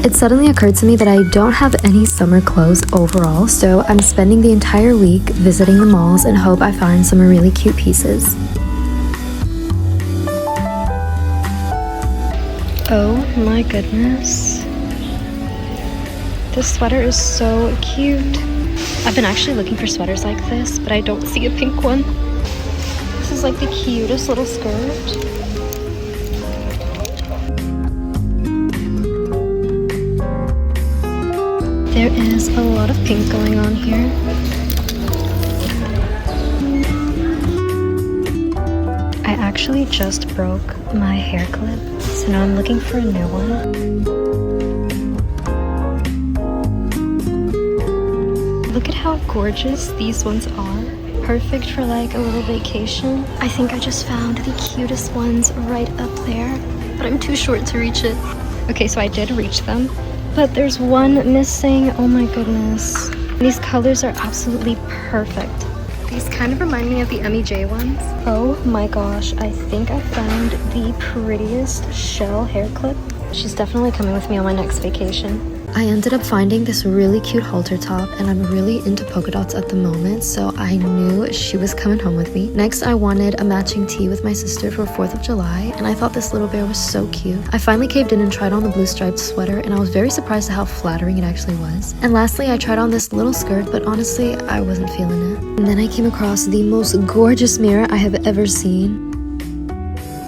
It suddenly occurred to me that I don't have any summer clothes overall, so I'm spending the entire week visiting the malls and hope I find some really cute pieces. Oh my goodness. This sweater is so cute. I've been actually looking for sweaters like this, but I don't see a pink one. This is like the cutest little skirt. There is a lot of pink going on here. I actually just broke my hair clip, so now I'm looking for a new one. Look at how gorgeous these ones are. Perfect for like a little vacation. I think I just found the cutest ones right up there, but I'm too short to reach it. Okay, so I did reach them, but there's one missing. Oh my goodness. These colors are absolutely perfect. These kind of remind me of the MEJ ones. Oh my gosh, I think I found the prettiest shell hair clip. She's definitely coming with me on my next vacation. I ended up finding this really cute halter top, and I'm really into polka dots at the moment, so I knew she was coming home with me. Next, I wanted a matching tee with my sister for 4th of July, and I thought this little bear was so cute. I finally caved in and tried on the blue striped sweater, and I was very surprised at how flattering it actually was. And lastly, I tried on this little skirt, but honestly, I wasn't feeling it. And then I came across the most gorgeous mirror I have ever seen.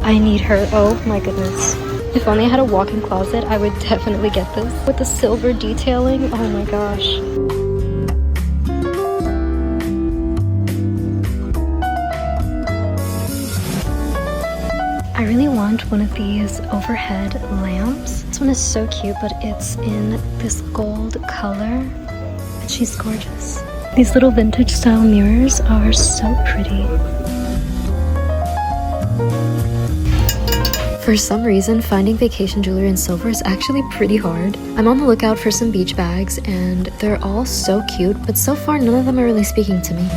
I need her. Oh my goodness. If only I had a walk-in closet, I would definitely get this. With the silver detailing, oh my gosh. I really want one of these overhead lamps. This one is so cute, but it's in this gold color. But she's gorgeous. These little vintage style mirrors are so pretty. For some reason, finding vacation jewelry in silver is actually pretty hard. I'm on the lookout for some beach bags, and they're all so cute, but so far none of them are really speaking to me.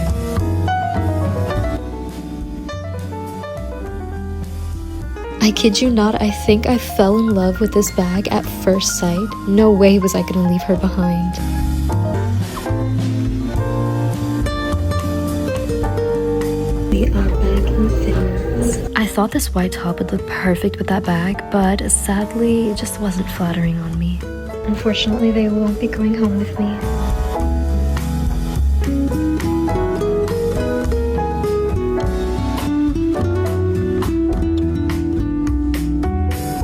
I kid you not, I think I fell in love with this bag at first sight. No way was I gonna leave her behind. We are back in Finland. I thought this white top would look perfect with that bag, but sadly, it just wasn't flattering on me. Unfortunately, they won't be going home with me.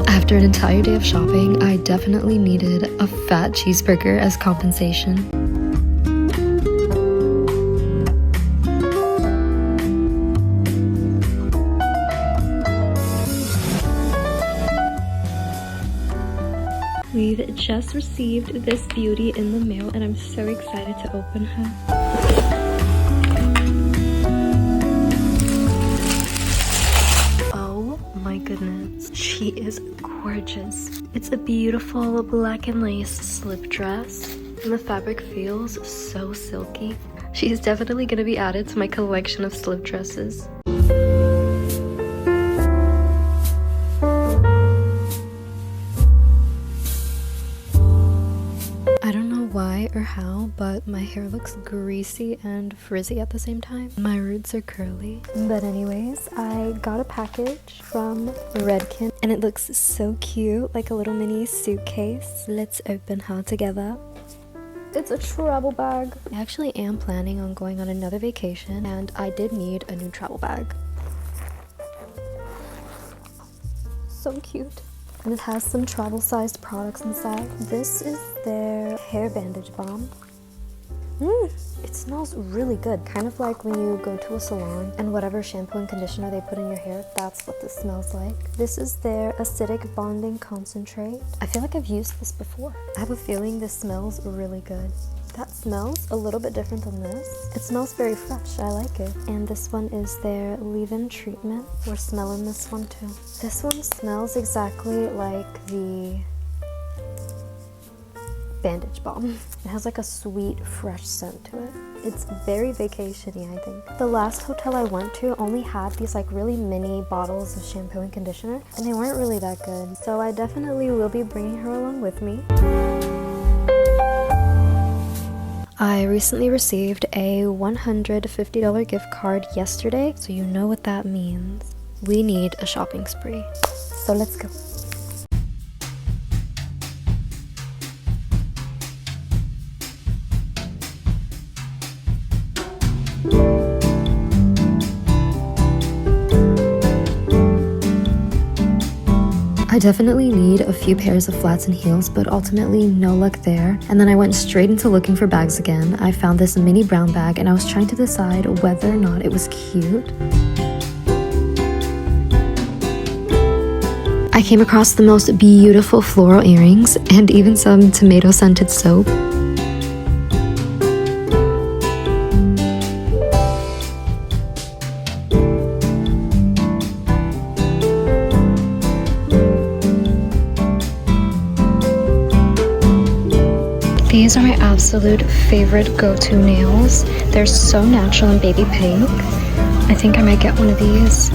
After an entire day of shopping, I definitely needed a fat cheeseburger as compensation. We've just received this beauty in the mail, and I'm so excited to open her. Oh my goodness, she is gorgeous. It's a beautiful black and lace slip dress, and the fabric feels so silky. She's definitely going to be added to my collection of slip dresses. Why or how, but my hair looks greasy and frizzy at the same time. My roots are curly. But anyways, I got a package from Redken, and it looks so cute, like a little mini suitcase. Let's open her together. It's a travel bag. I actually am planning on going on another vacation, and I did need a new travel bag. So cute. And it has some travel-sized products inside. This is their hair bandage balm. It smells really good. Kind of like when you go to a salon and whatever shampoo and conditioner they put in your hair, that's what this smells like. This is their acidic bonding concentrate. I feel like I've used this before. I have a feeling this smells really good. That smells a little bit different than this. It smells very fresh. I like it. And this one is their leave-in treatment. We're smelling this one too. This one smells exactly like the bandage balm. It has like a sweet, fresh scent to it. It's very vacation-y, I think. The last hotel I went to only had these like really mini bottles of shampoo and conditioner, and they weren't really that good. So I definitely will be bringing her along with me. I recently received a $150 gift card yesterday, so you know what that means. We need a shopping spree. So let's go. I definitely need a few pairs of flats and heels, but ultimately no luck there. And then I went straight into looking for bags again. I found this mini brown bag and I was trying to decide whether or not it was cute. I came across the most beautiful floral earrings and even some tomato scented soap. These are my absolute favorite go-to nails. They're so natural and baby pink. I think I might get one of these.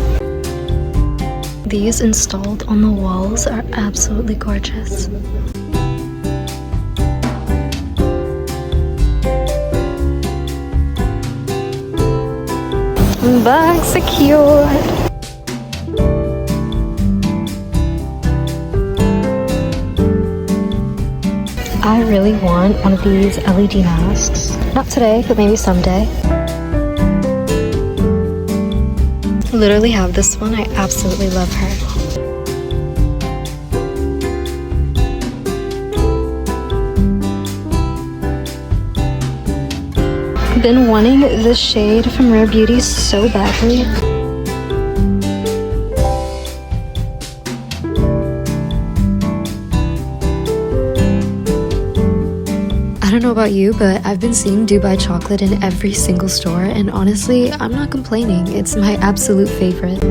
These installed on the walls are absolutely gorgeous. Bag secured. I really want one of these LED masks. Not today, but maybe someday. Literally have this one. I absolutely love her. Been wanting this shade from Rare Beauty so badly. I don't know about you, but I've been seeing Dubai chocolate in every single store, and honestly, I'm not complaining. It's my absolute favorite.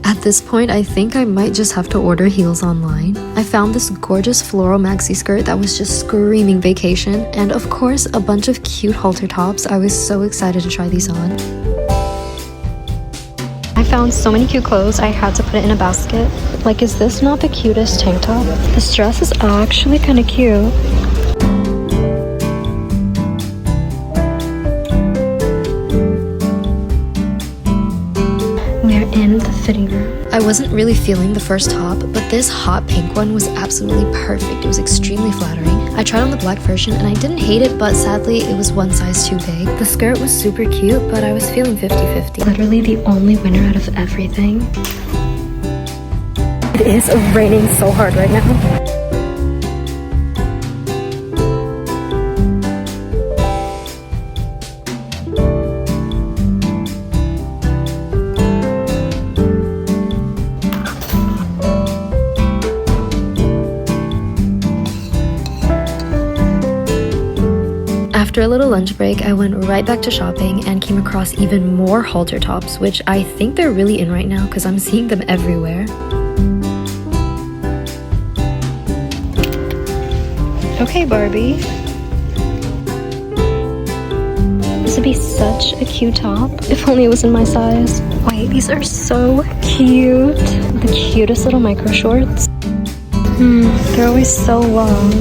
At this point, I think I might just have to order heels online. I found this gorgeous floral maxi skirt that was just screaming vacation, and of course, a bunch of cute halter tops. I was so excited to try these on. I found so many cute clothes, I had to put it in a basket. Like, is this not the cutest tank top? This dress is actually kind of cute. We're in the fitting room. I wasn't really feeling the first top, but this hot pink one was absolutely perfect. It was extremely flattering. I tried on the black version and I didn't hate it, but sadly it was one size too big. The skirt was super cute, but I was feeling 50-50. Literally the only winner out of everything. It is raining so hard right now. After a little lunch break, I went right back to shopping and came across even more halter tops, which I think they're really in right now because I'm seeing them everywhere. Okay, Barbie. This would be such a cute top if only it was in my size. Wait, these are so cute. The cutest little micro shorts. They're always so long.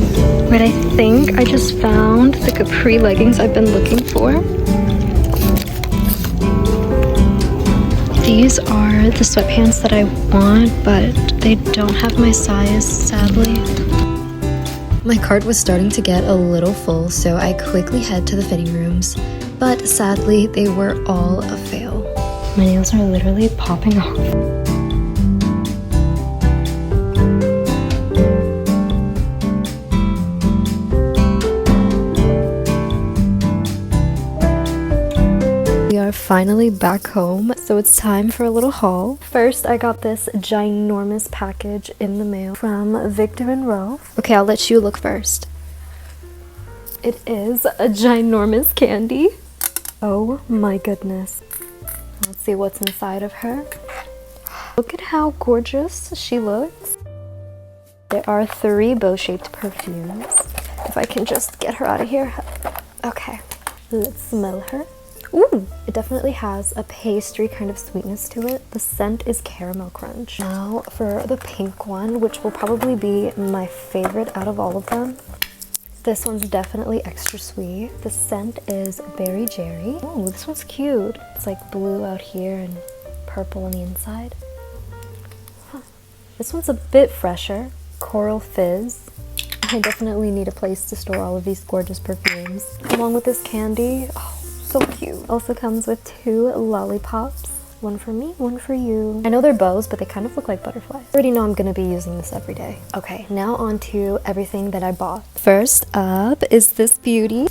Wait, I think I just found the capri leggings I've been looking for. These are the sweatpants that I want, but they don't have my size, sadly. My cart was starting to get a little full, so I quickly head to the fitting rooms. But sadly, they were all a fail. My nails are literally popping off. We are finally back home, so it's time for a little haul. First, I got this ginormous package in the mail from Victor and Rolf. Okay, I'll let you look first. It is a ginormous candy. Oh my goodness. Let's see what's inside of her. Look at how gorgeous she looks. There are 3 bow-shaped perfumes. If I can just get her out of here. Okay, let's smell her. Ooh, it definitely has a pastry kind of sweetness to it. The scent is caramel crunch. Now for the pink one, which will probably be my favorite out of all of them. This one's definitely extra sweet. The scent is berry jerry. Oh, this one's cute. It's like blue out here and purple on the inside. Huh. This one's a bit fresher. Coral fizz. I definitely need a place to store all of these gorgeous perfumes. Along with this candy. Oh, so cute. Also comes with 2 lollipops. One for me, one for you. I know they're bows, but they kind of look like butterflies. I already know I'm gonna be using this every day. Okay, now on to everything that I bought. First up is this beauty.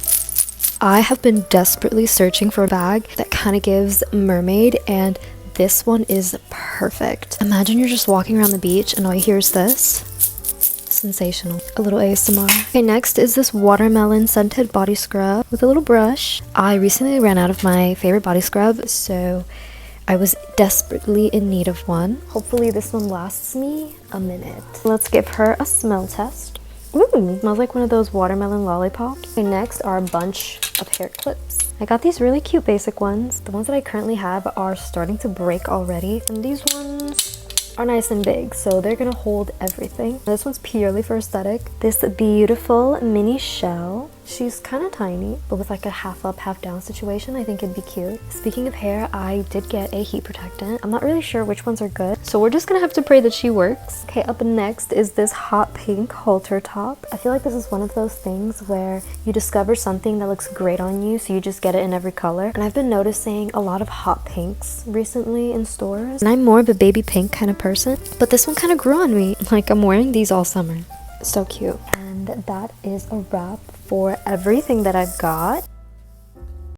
I have been desperately searching for a bag that kind of gives mermaid, and this one is perfect. Imagine you're just walking around the beach and all you hear is this. Sensational. A little ASMR. Okay, next is this watermelon scented body scrub with a little brush. I recently ran out of my favorite body scrub, so I was desperately in need of one. Hopefully this one lasts me a minute. Let's give her a smell test. Ooh, smells like one of those watermelon lollipops. Okay, next are a bunch of hair clips. I got these really cute basic ones. The ones that I currently have are starting to break already, and these ones are nice and big, so they're gonna hold everything. This one's purely for aesthetic. This beautiful mini shell. She's kind of tiny, but with like a half up, half down situation, I think it'd be cute. Speaking of hair, I did get a heat protectant. I'm not really sure which ones are good, so we're just gonna have to pray that she works. Okay, up next is this hot pink halter top. I feel like this is one of those things where you discover something that looks great on you, so you just get it in every color. And I've been noticing a lot of hot pinks recently in stores, and I'm more of a baby pink kind of person, but this one kind of grew on me. Like, I'm wearing these all summer. So cute. And that is a wrap for everything that I've got.